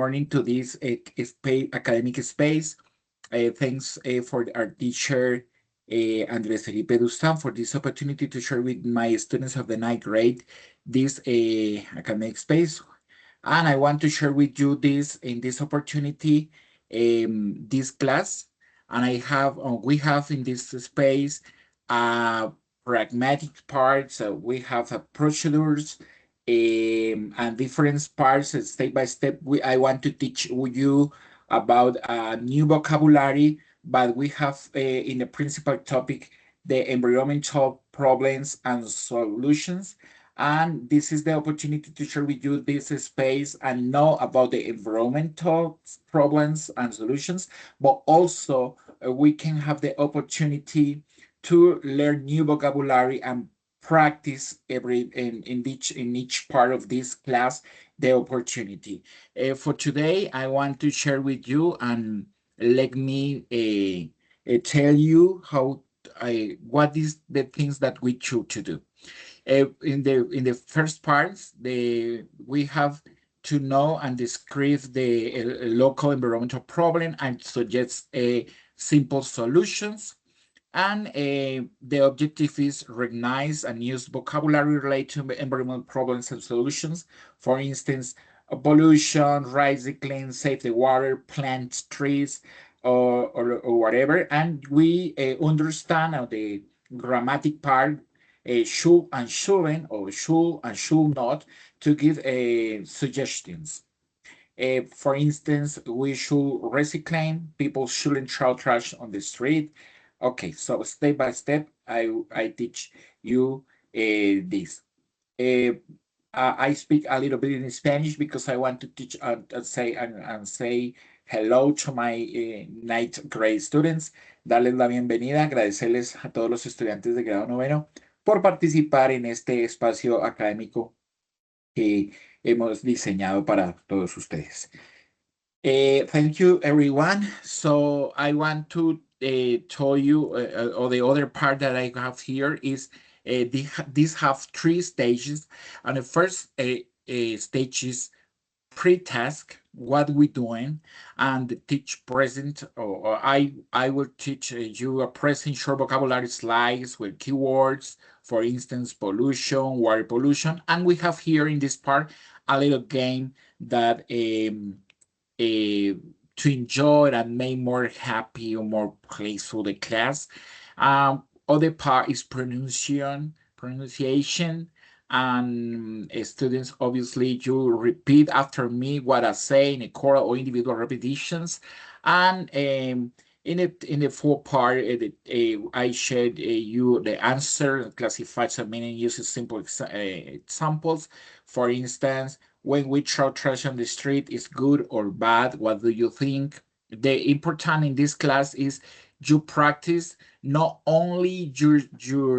morning to this academic space. Thanks for our teacher, Andres Felipe Dustan, for this opportunity to share with my students of the ninth grade this academic space. And I want to share with you this in this opportunity, this class. And we have in this space pragmatic parts. We have procedures and different parts, step by step. I want to teach you about new vocabulary, but we have in the principal topic the environmental problems and solutions. And this is the opportunity to share with you this space and know about the environmental problems and solutions, but also we can have the opportunity to learn new vocabulary and practice in each part of this class the opportunity. For today, I want to share with you and let me tell you what is the things that we choose to do. In the first parts, we have to know and describe the local environmental problem and suggest simple solutions. And the objective is recognize and use vocabulary related to environmental problems and solutions. For instance, pollution, recycling, save the water, plant trees, or whatever. And we understand the grammatic part, should and shouldn't, or should and should not, to give suggestions. For instance, we should recycling. People shouldn't throw trash on the street. Okay, so step by step, I teach you this. Uh, I speak a little bit in Spanish because I want to teach and say hello to my ninth grade students. Darles la bienvenida, agradecerles a todos los estudiantes de grado noveno por participar en este espacio académico que hemos diseñado para todos ustedes. Thank you, everyone. So I want to tell you, or the other part that I have here is these have three stages. And the first stage is pre-task, what we doing, and teach present, or I will teach you a present short vocabulary slides with keywords, for instance, pollution, water pollution. And we have here in this part a little game that to enjoy and make more happy or more playful the class. Other part is pronunciation, and students, obviously, you repeat after me what I say in a choral or individual repetitions. And in the fourth part, I shared you the answer, classified some meaning, uses simple examples. For instance, when we throw trash on the street, is good or bad? What do you think? The important in this class is you practice not only your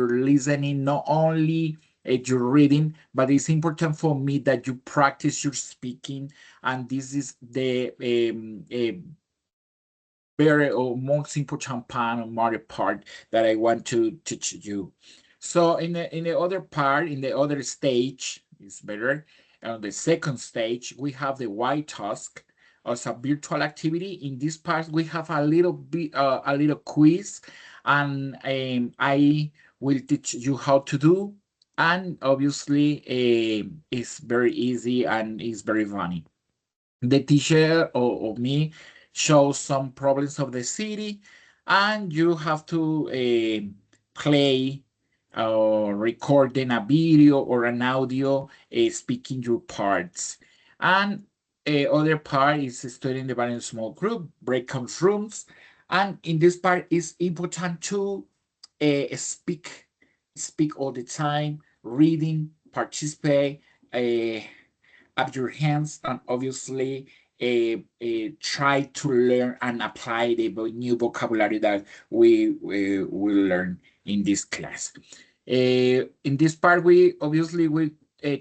listening, not only your reading, but it's important for me that you practice your speaking. And this is the very or most important part that I want to teach you. So in the other part, in the other stage, is better. On the second stage, we have the white task as a virtual activity. In this part, we have a little bit a little quiz, and I will teach you how to do. And obviously, it's very easy and it's very funny. The teacher or me shows some problems of the city, and you have to play or recording a video or an audio speaking your parts. And other part is studying the in small group, breakout rooms. And in this part, it's important to speak all the time, reading, participate, up your hands, and obviously try to learn and apply the new vocabulary that we will learn in this class. In this part, we obviously will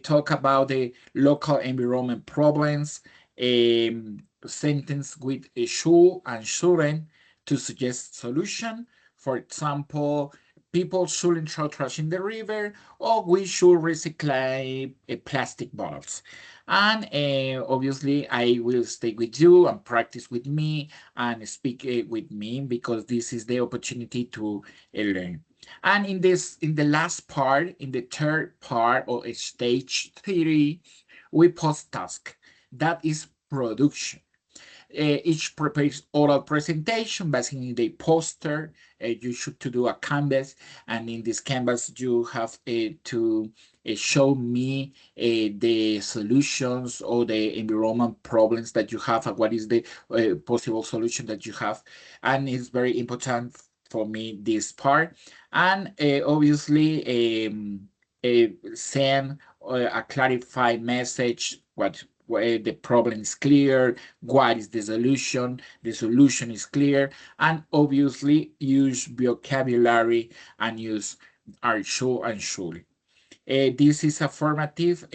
talk about the local environment problems, sentence with a should and shouldn't to suggest solution. For example, people shouldn't throw trash in the river, or we should recycle plastic bottles. And obviously, I will stay with you and practice with me and speak with me because this is the opportunity to learn. And in the last part, in the third part or stage 3, we post task. That is production. Each prepares oral presentation, basically the poster. You should to do a canvas, and in this canvas you have to show me the solutions or the environment problems that you have, and what is the possible solution that you have. And it's very important for me this part. And obviously send a clarified message, what the problem is clear, what is the solution is clear, and obviously use vocabulary and use are sure and surely. This is a formative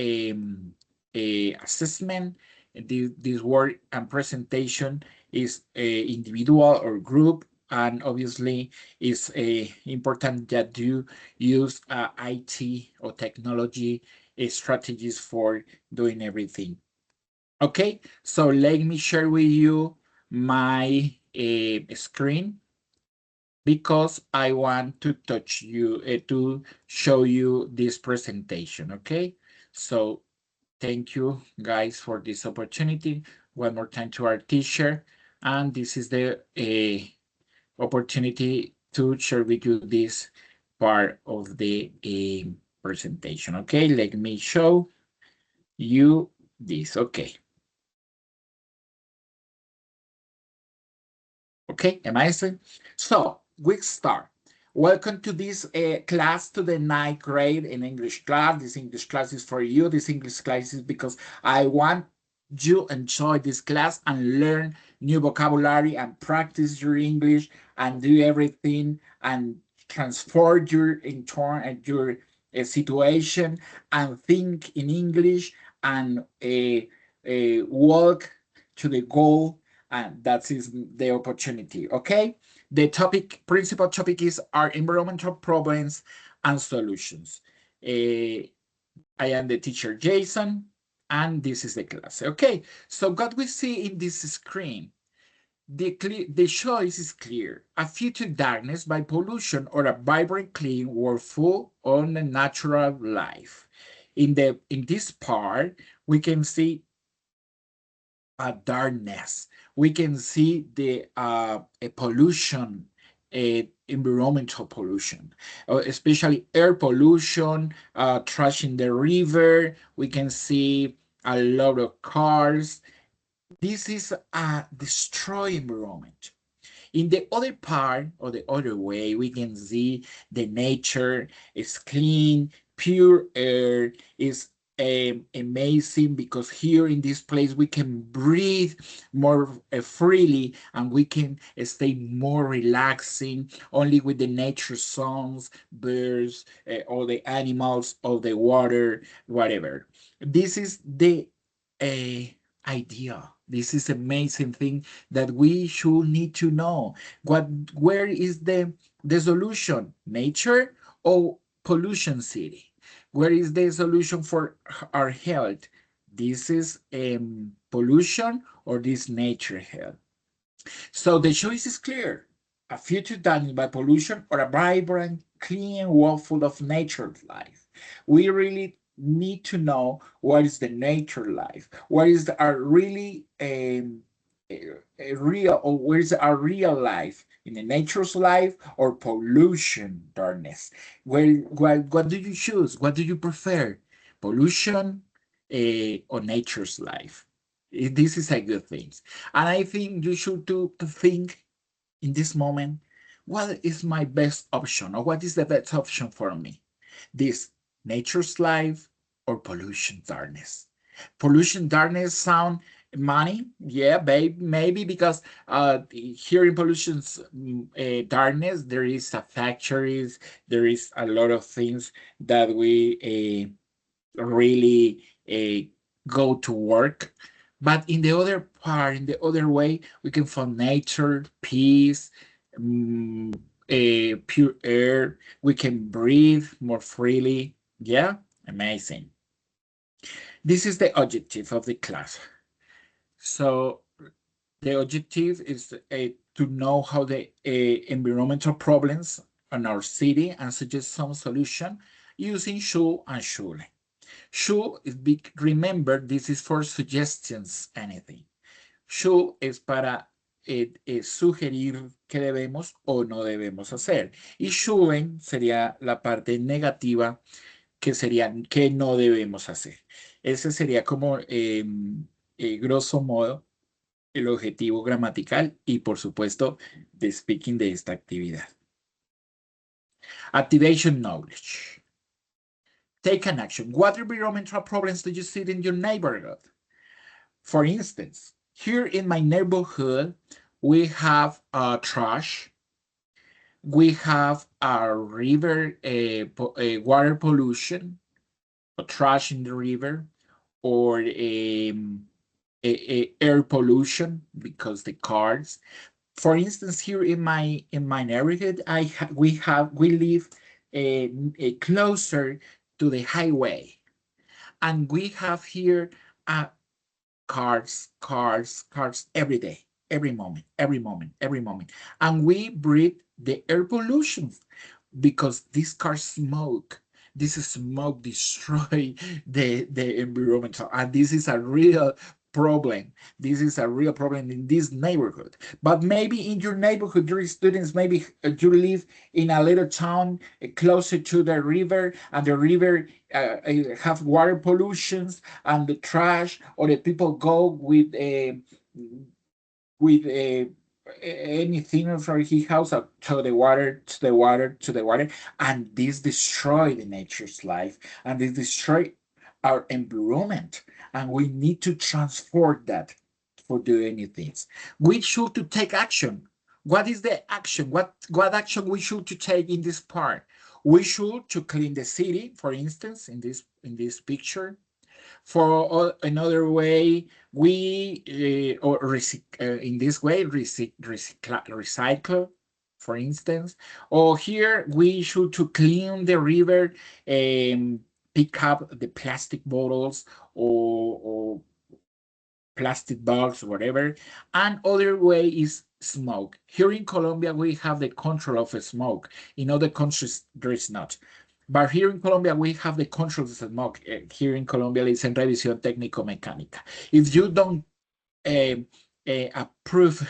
assessment. This work and presentation is individual or group, and obviously it's important that you use IT or technology strategies for doing everything. Okay, so let me share with you my screen because I want to touch you to show you this presentation. Okay, so thank you guys for this opportunity. One more time to our teacher, and this is the opportunity to share with you this part of the presentation. Okay, let me show you this. Okay. Okay, amazing. So we start. Welcome to this class, to the ninth grade in English class. This English class is for you. This English class is because I want you enjoy this class and learn new vocabulary and practice your English and do everything and transform your internal and your situation and think in English and walk to the goal, and that is the opportunity. Okay, the principal topic is our environmental problems and solutions. I am the teacher Jason, and this is the class. Okay, so what we see in this screen, the choice is clear: a future darkness by pollution, or a vibrant clean world full on a natural life. In this part we can see a darkness. We can see the pollution, environmental pollution, especially air pollution, trash in the river. We can see a lot of cars. This is a destroy environment. In the other part or the other way, we can see the nature is clean, pure air is amazing, because here in this place we can breathe more freely, and we can stay more relaxing only with the nature sounds, birds, all the animals, all the water, whatever. This is the uh, idea. This is amazing thing that we should need to know. Where is the solution? Nature or pollution city? Where is the solution for our health? This is pollution or this nature health? So the choice is clear: a future damaged by pollution, or a vibrant, clean world full of nature's life. We really need to know what is the nature life, what is our really a real, or where is our real life, in the nature's life or pollution darkness. What do you choose? What do you prefer? Pollution or nature's life? This is a good thing. And I think you should do to think in this moment, what is my best option, or what is the best option for me? This nature's life or pollution darkness? Pollution darkness sound money, yeah, babe, maybe because here in pollution's darkness there is a factories, there is a lot of things that we really go to work. But in the other part, in the other way, we can find nature, peace, pure air. We can breathe more freely. Yeah, amazing. This is the objective of the class. So the objective is to know how the environmental problems in our city and suggest some solution using should and should. Should is big. Remember, this is for suggestions, anything. Should es para sugerir qué debemos o no debemos hacer. Y shouldn't sería la parte negativa, que sería que no debemos hacer. Ese sería como, grosso modo, el objetivo gramatical y, por supuesto, de speaking de esta actividad. Activation knowledge. Take an action. What environmental problems do you see in your neighborhood? For instance, here in my neighborhood, we have trash. We have a river, water pollution, trash in the river, or air pollution because the cars. For instance, here in my neighborhood, we live closer to the highway, and we have here cars every day, every moment, and we breathe the air pollution because these cars smoke. This smoke destroy the environmental, and this is a real problem. This is a real problem in this neighborhood. But maybe in your neighborhood, your students, maybe you live in a little town closer to the river, and the river have water pollutions and the trash, or the people go with anything from his house up to the water, and this destroy the nature's life, and this destroy our environment, and we need to transform that for doing new things. We should to take action. What is the action? What action we should to take in this part? We should to clean the city, for instance, in this picture. For another way, we in this way recycle, for instance. Or here we should to clean the river and pick up the plastic bottles, or plastic bags, whatever. And other way is smoke. Here in Colombia, we have the control of smoke. In other countries, there is not. But here in Colombia, we have the control of smoke. Here in Colombia, it's en revisión técnico-mecánica. If you don't approve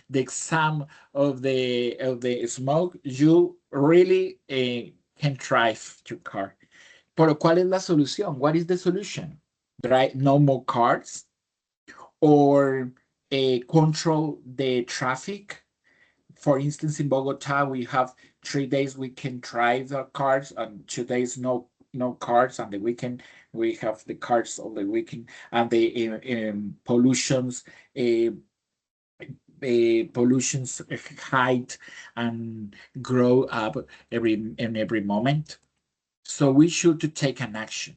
the exam of the smoke, you really can drive your car. Pero ¿cuál es la solución? What is the solution? Right? No more cars, or control the traffic. For instance, in Bogota, we have 3 days we can drive the cars, and 2 days no cars, and the weekend we have the cars of the weekend, and the pollutions height and grow up every moment. So we should to take an action.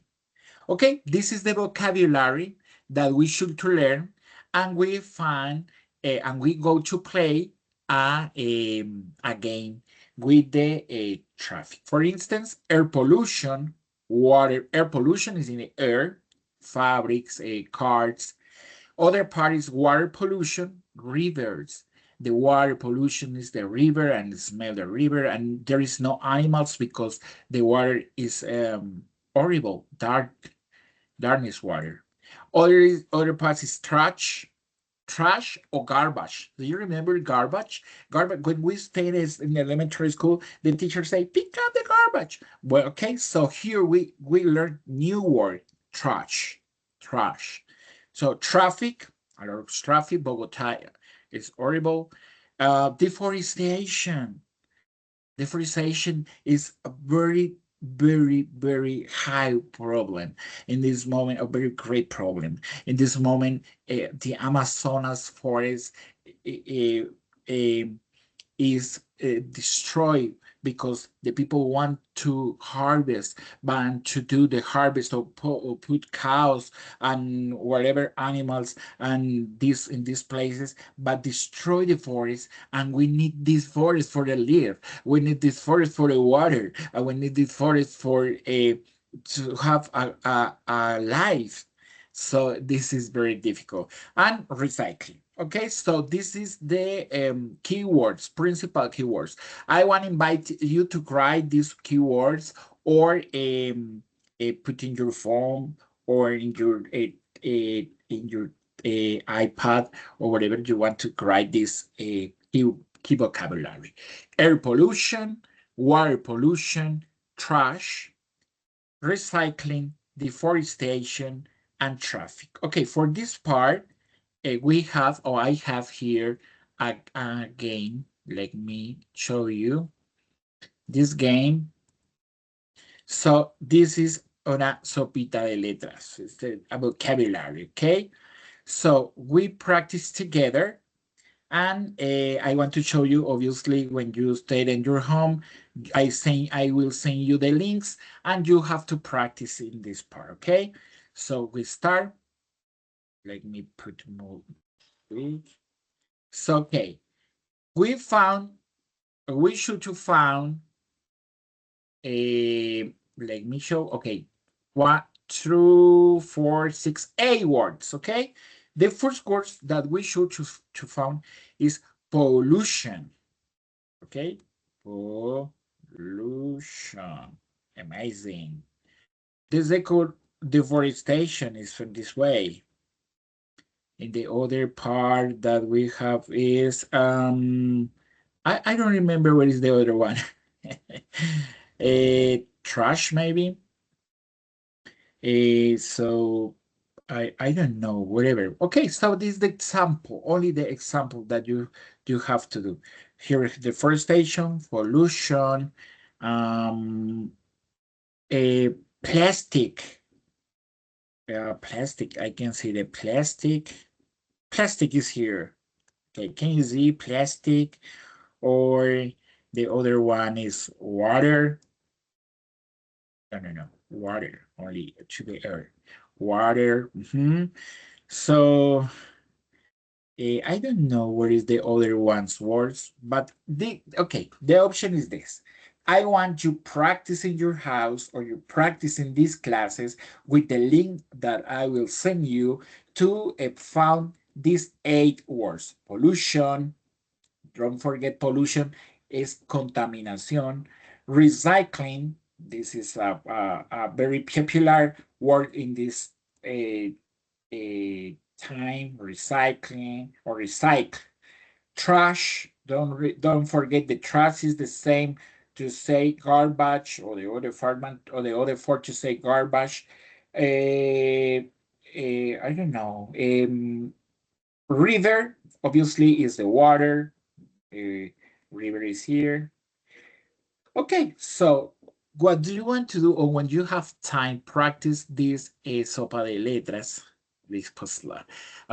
Okay, this is the vocabulary that we should to learn, and we find and we go to play a game with the traffic. For instance, air pollution, air pollution is in the air, fabrics, cars. Other part is water pollution, rivers. The water pollution is the river, and smell the river, and there is no animals because the water is horrible, darkness water. Other parts is trash or garbage. Do you remember garbage? Garbage. When we stayed in elementary school, the teacher say, "Pick up the garbage." Well, okay. So here we learn new word, trash. So traffic. A lot of traffic. Bogota is horrible. Deforestation. Deforestation is a very, very, very high problem in this moment, a very great problem. In this moment, the Amazonas forest is destroyed because the people want to harvest, want to do the harvest or put cows and whatever animals and this in these places, but destroy the forest. And we need this forest for the live. We need this forest for the water, and we need this forest for a to have a life. So this is very difficult. And recycling. Okay, so this is the keywords, principal keywords. I want to invite you to write these keywords or put in your phone or in your iPad or whatever you want to write this key vocabulary. Air pollution, water pollution, trash, recycling, deforestation, and traffic. Okay, for this part, we have, or I have here a game. Let me show you this game. So this is una sopita de letras. It's a vocabulary, okay? So we practice together. And I want to show you, obviously, when you stay in your home, I will send you the links, and you have to practice in this part, okay? So we start. Let me put more. So, okay, we found, we should to found a, let me show, okay, 1, 2, 4, 6, 8 words, okay? The first words that we should to found is pollution. Okay, pollution. Amazing. The second, deforestation is from this way. And the other part that we have is I don't remember what is the other one. Trash maybe. So I don't know, whatever. Okay, so this is the example, only the example that you have to do. Here is the first station, pollution, um, a plastic, plastic. I can see the plastic. Plastic is here. Okay, can you see plastic? Or the other one is water. No, water only to the air. Water. So I don't know what is the other one's words, but the option is this. I want you practice in your house or you practice in these classes with the link that I will send you to found these 8 words. Pollution, don't forget pollution is contaminación. Recycling, this is a very popular word in this uh, time, recycling or recycle. Trash, don't forget the trash is the same to say garbage, or the other format or the other for to say garbage. I don't know. River obviously is the water. Uh, River is here. Okay, so what do you want to do, or when you have time, practice this sopa de letras, this puzzle,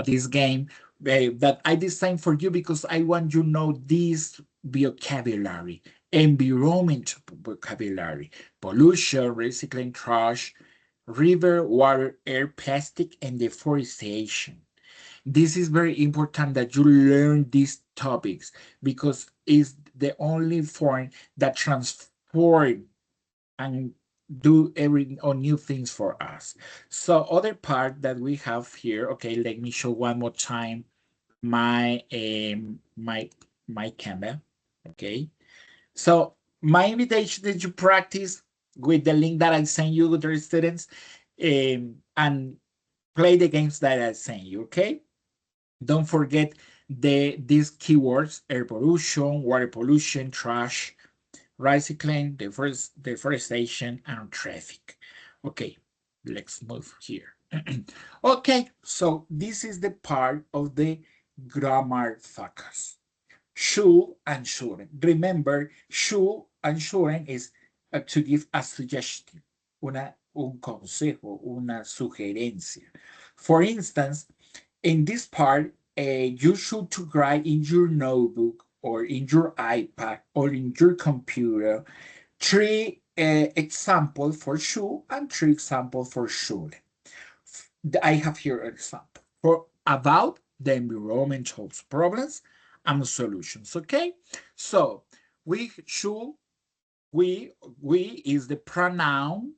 this game that I designed for you because I want you to know this vocabulary, environment vocabulary, pollution, recycling, trash, river, water, air, plastic, and deforestation. This is very important that you learn these topics because it's the only form that transform and do every or new things for us. So other part that we have here, okay, let me show one more time my my camera. Okay. So my invitation that you practice with the link that I send you with the students and play the games that I send you, okay? Don't forget these keywords: air pollution, water pollution, trash, recycling, deforestation, and traffic. Okay, let's move here. Okay, so this is the part of the grammar focus. Should and shouldn't. Remember, should and shouldn't is to give a suggestion, un consejo, una sugerencia. For instance, in this part, you should to write in your notebook or in your iPad or in your computer three examples for shoe and three examples for shoe. I have here an example for about the environmental problems and solutions. Okay, so we should we is the pronoun.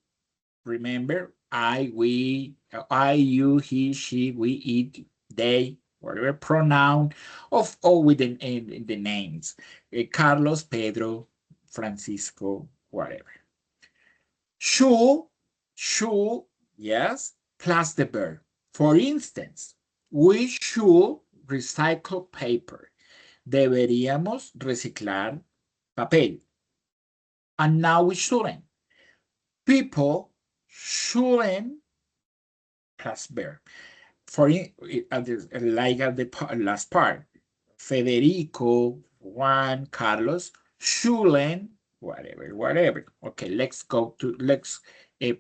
Remember, I, you, he, she, we, it, they, whatever pronoun of all with the names. Carlos, Pedro, Francisco, whatever. Should, should, yes, plus the verb. For instance, we should recycle paper. Deberíamos reciclar papel. And now we shouldn't. People shouldn't plus verb. For like at the last part, Federico, Juan, Carlos shouldn't, whatever. Okay, let's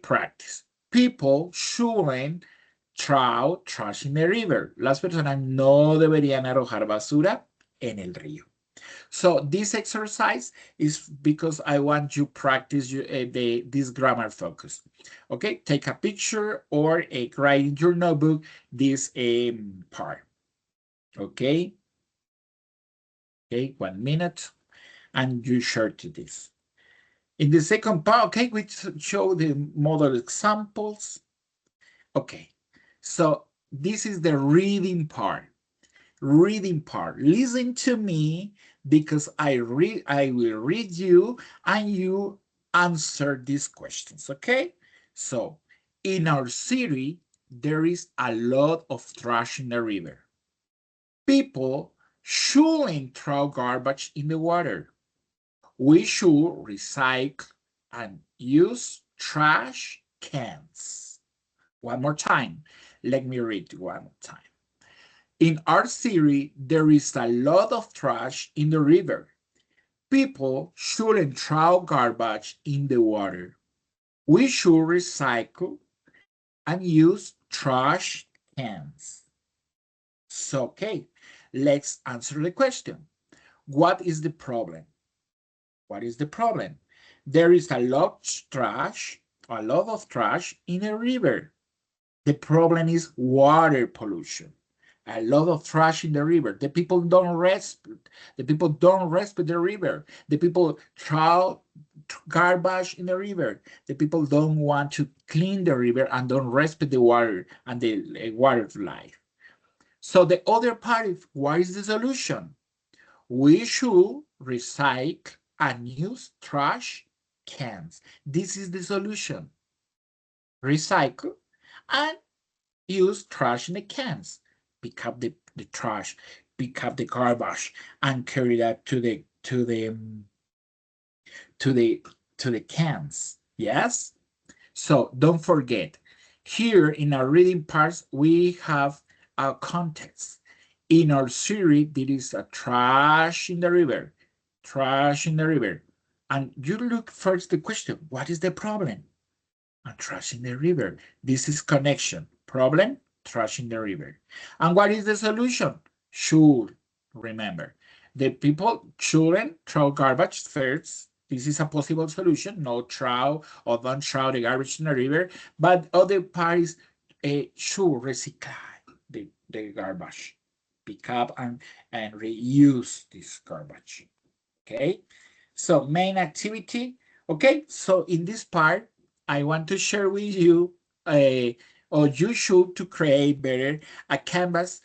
practice. People shouldn't throw trash in the river. Las personas no deberían arrojar basura en el río. So this exercise is because I want you practice this grammar focus. Okay, take a picture or write in your notebook this part. Okay, 1 minute, and you share to this. In the second part, okay, we show the model examples. Okay, so this is the reading part. Listen to me because I will read you and you answer these questions. Okay, so in our city there is a lot of trash in the river. People shouldn't throw garbage in the water. We should recycle and use trash cans. One more time. Let me read one more time. In our city, there is a lot of trash in the river. People shouldn't throw garbage in the water. We should recycle and use trash cans. So, okay, let's answer the question. What is the problem? What is the problem? There is a lot of trash in a river. The problem is water pollution. A lot of trash in the river. The people don't respect. The people don't respect the river. The people throw garbage in the river. The people don't want to clean the river and don't respect the water and the water life. So the other part is, what is the solution? We should recycle and use trash cans. This is the solution. Recycle and use trash in the cans. Pick up the trash, pick up the garbage, and carry that to the cans. Yes. So don't forget. Here in our reading parts, we have a context. In our series, there is a trash in the river. Trash in the river. And you look first the question, what is the problem? And trash in the river. This is connection. Problem, trash in the river. And what is the solution? Should. Remember, the people shouldn't throw garbage first. This is a possible solution. No throw or don't throw the garbage in the river. But other parties should recycle the garbage. Pick up and reuse this garbage. Okay. So main activity. Okay. So in this part, I want to share with you or you should to create better a canvas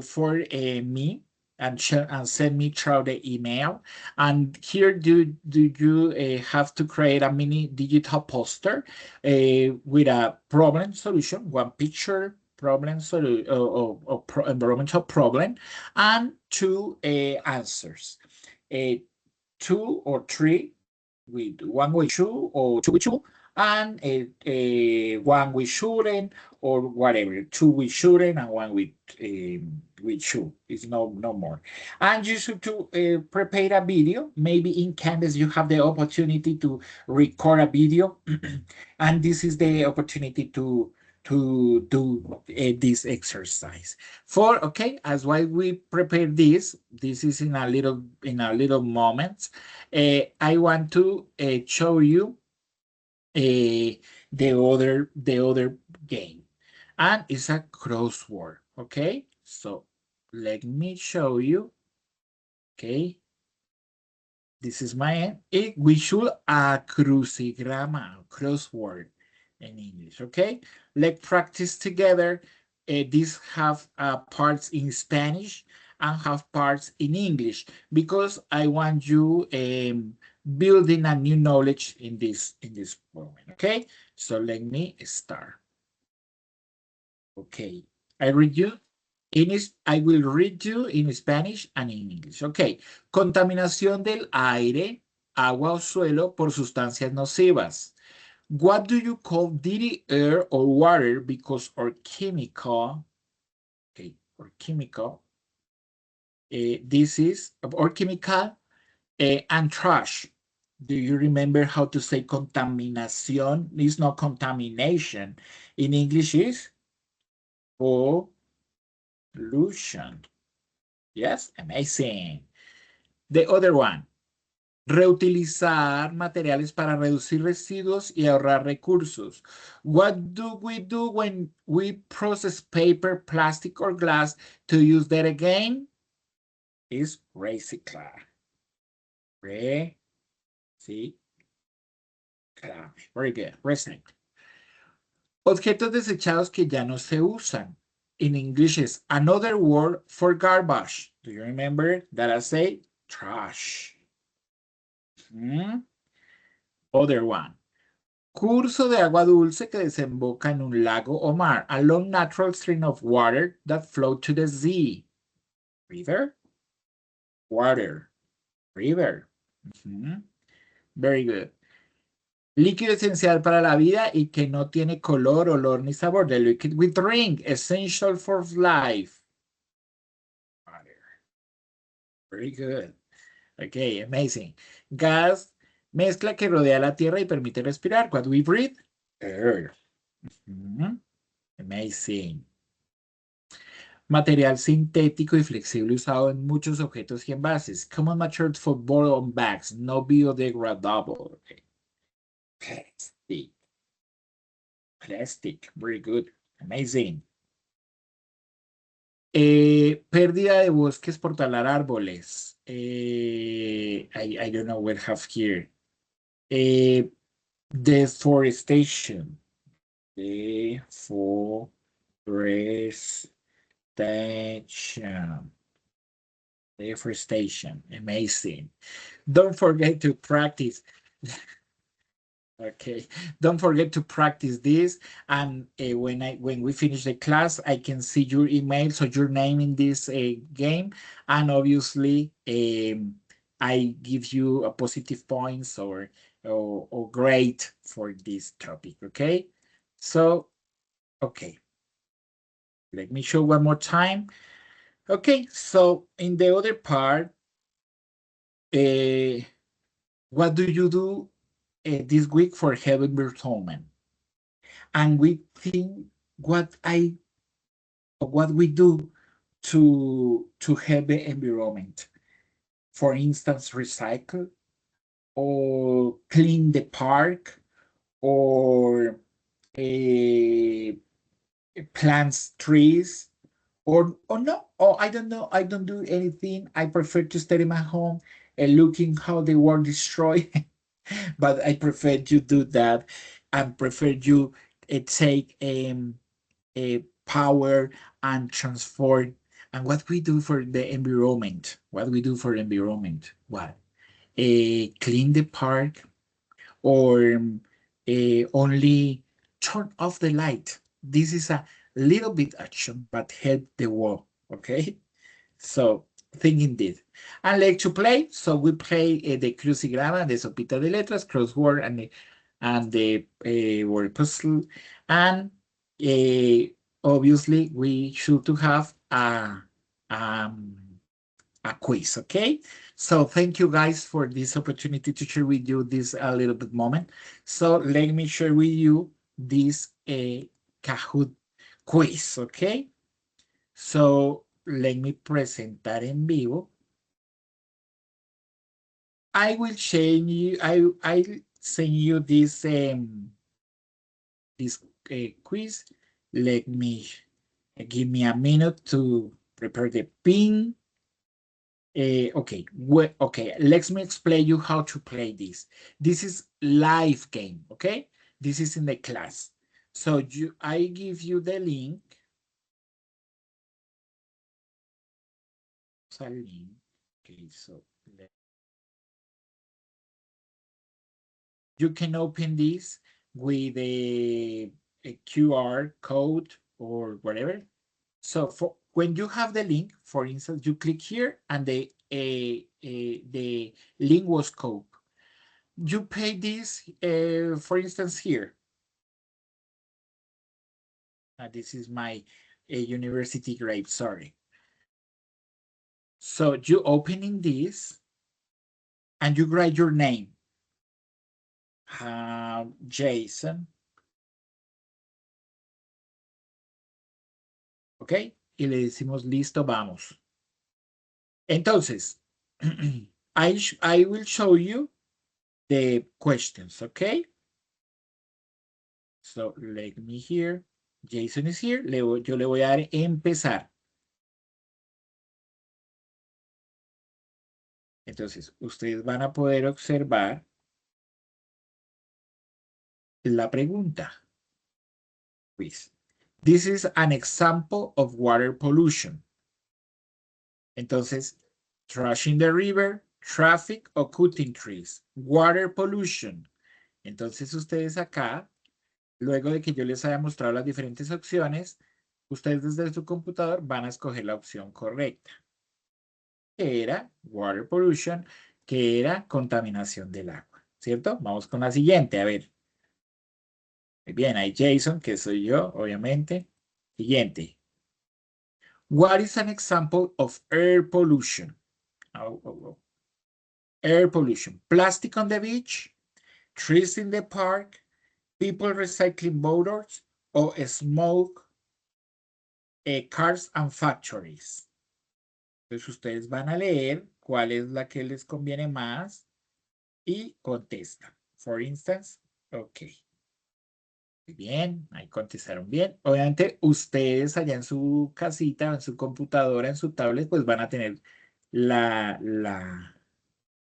for me and send me through the email. And here do you have to create a mini digital poster with a problem solution, one picture problem solution or environmental problem, and two answers. Two or three with one with shoe or two with shoe and one with shooting or whatever. Two with shooting and one with shoe. It's no more. And you should to prepare a video. Maybe in Canvas you have the opportunity to record a video, and this is the opportunity to to do this exercise. Okay, as why we prepare this. This is in a little moment. I want to show you the other game, and it's a crossword. Okay, so let me show you. Okay, this is my end. We should a crucigrama, crossword in English. Okay, let's practice together. These have parts in Spanish and have parts in English because I want you building a new knowledge in this moment. Okay, so let me start. Okay, I will read you in Spanish and in English. Okay. Contaminación del aire, agua o suelo por sustancias nocivas. What do you call dirty air or water because or chemical, okay, or chemical, this is, or chemical, and trash. Do you remember how to say contaminación? It's not contamination. In English is pollution. Yes, amazing. The other one, reutilizar materiales para reducir residuos y ahorrar recursos. What do we do when we process paper, plastic, or glass to use that again? Is reciclar. Reciclar. Very good. Recycle. Objetos desechados que ya no se usan. In English is another word for garbage. Do you remember that I say trash? Other one. Curso de agua dulce que desemboca en un lago o mar. A long natural stream of water that flow to the sea. River? Water. River. Very good. Líquido esencial para la vida y que no tiene color, olor ni sabor. The liquid we drink. Essential for life. Water. Very good. Okay, amazing. Gas, mezcla que rodea la tierra y permite respirar. What we breathe? Air. Amazing. Material sintético y flexible usado en muchos objetos y envases. Common material for bottle bags, no biodegradable. Okay. Plastic. Very good. Amazing. Pérdida de bosques por talar árboles. I don't know what I have here. Deforestation. Deforestation. Amazing. Don't forget to practice. Okay, don't forget to practice this. And when we finish the class, I can see your email, so your name in this game, and obviously I give you a positive points or grade for this topic. Okay, so okay, let me show one more time. Okay, so in the other part, what do you do this week for health environment? And we think what we do to help the environment. For instance, recycle or clean the park or plants trees or no, I don't know, I don't do anything. I prefer to stay in my home and looking how the world destroy. But I prefer you do that and prefer you take a power and transform. And what we do for the environment? What we do for the environment? What? Clean the park or only turn off the light. This is a little bit action, but help the world. Okay, so thinking this. And like to play, so we play the crucigrama, the sopita de letras, crossword, and the word puzzle, and obviously we should to have a quiz. Okay, so thank you guys for this opportunity to share with you this a little bit moment. So let me share with you this Kahoot quiz, okay? So let me presentar en vivo. I will change you, I'll send you this quiz. Let me give me a minute to prepare the pin. Okay, okay, let me explain you how to play this. This is live game, okay? This is in the class. So I give you the link. Okay, so you can open this with a QR code or whatever. So when you have the link, for instance, you click here and the link was copied. You pay this, for instance, here. This is my university grade, sorry. So you opening this and you write your name. Jason. ¿Ok? Y le decimos, listo, vamos. Entonces, I will show you the questions, okay? So, let me here. Jason is here. Yo le voy a dar empezar. Entonces, ustedes van a poder observar la pregunta. Please. This is an example of water pollution. Entonces, trash in the river, traffic or cutting trees, water pollution. Entonces, ustedes acá, luego de que yo les haya mostrado las diferentes opciones, ustedes desde su computador van a escoger la opción correcta, que era water pollution, que era contaminación del agua, ¿cierto? Vamos con la siguiente, a ver. Muy bien, hay Jason, que soy yo, obviamente. Siguiente. What is an example of air pollution? Air pollution. Plastic on the beach, trees in the park, people recycling motors, or smoke, cars and factories. Entonces ustedes van a leer cuál es la que les conviene más y contestan. For instance, ok. Muy bien, ahí contestaron bien. Obviamente ustedes allá en su casita, en su computadora, en su tablet, pues van a tener la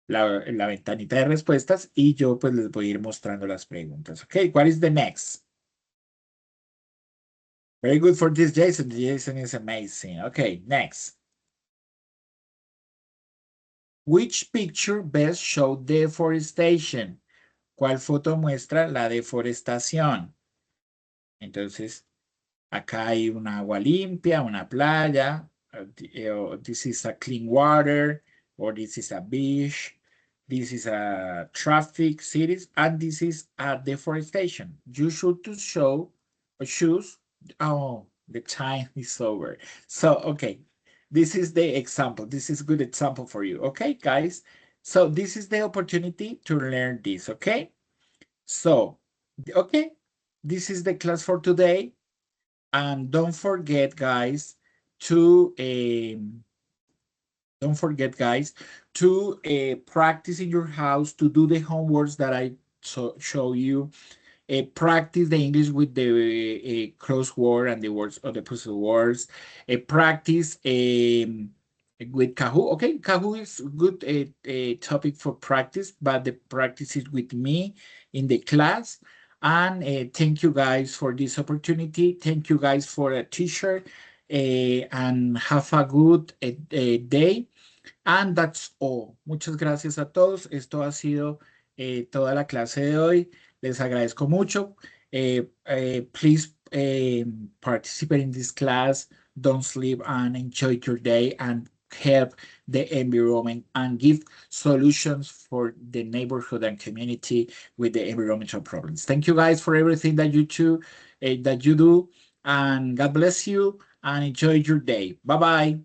ventanita de respuestas y yo pues les voy a ir mostrando las preguntas. Ok, what is the next? Very good for this, Jason. Jason is amazing. Okay, next. Which picture best show deforestation? ¿Cuál foto muestra la deforestación? Entonces, acá hay un agua limpia, una playa. This is a clean water, or this is a beach. This is a traffic cities, and this is a deforestation. You should to show or choose. Oh, the time is over. So, okay, this is the example. This is a good example for you. Okay, guys. So this is the opportunity to learn this. Okay. So, okay, this is the class for today. And don't forget, guys, to practice in your house, to do the homeworks that I show you. Practice the English with the crossword and the words or the puzzle words. Practice with Kahoot. Okay, Kahoot is good topic for practice, but the practice is with me in the class. And thank you guys for this opportunity. Thank you guys for a t-shirt and have a good day. And that's all. Muchas gracias a todos. Esto ha sido toda la clase de hoy. Les agradezco mucho. Please participate in this class. Don't sleep and enjoy your day and help the environment and give solutions for the neighborhood and community with the environmental problems. Thank you guys for everything that you do, and God bless you and enjoy your day. Bye-bye.